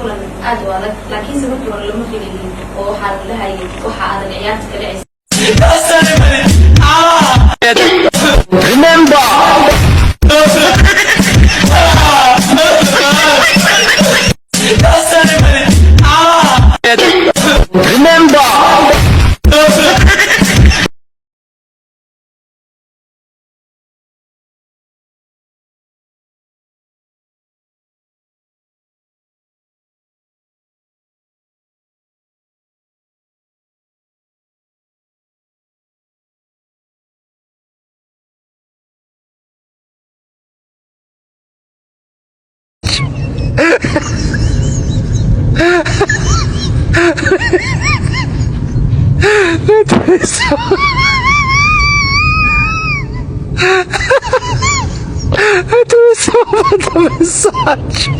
kulan aad u adag laakiinse markii hore lama filaynin oo waxaa la lahayay waxa aadan ciyaarta ka dhacaysa. Remember. Mensagem.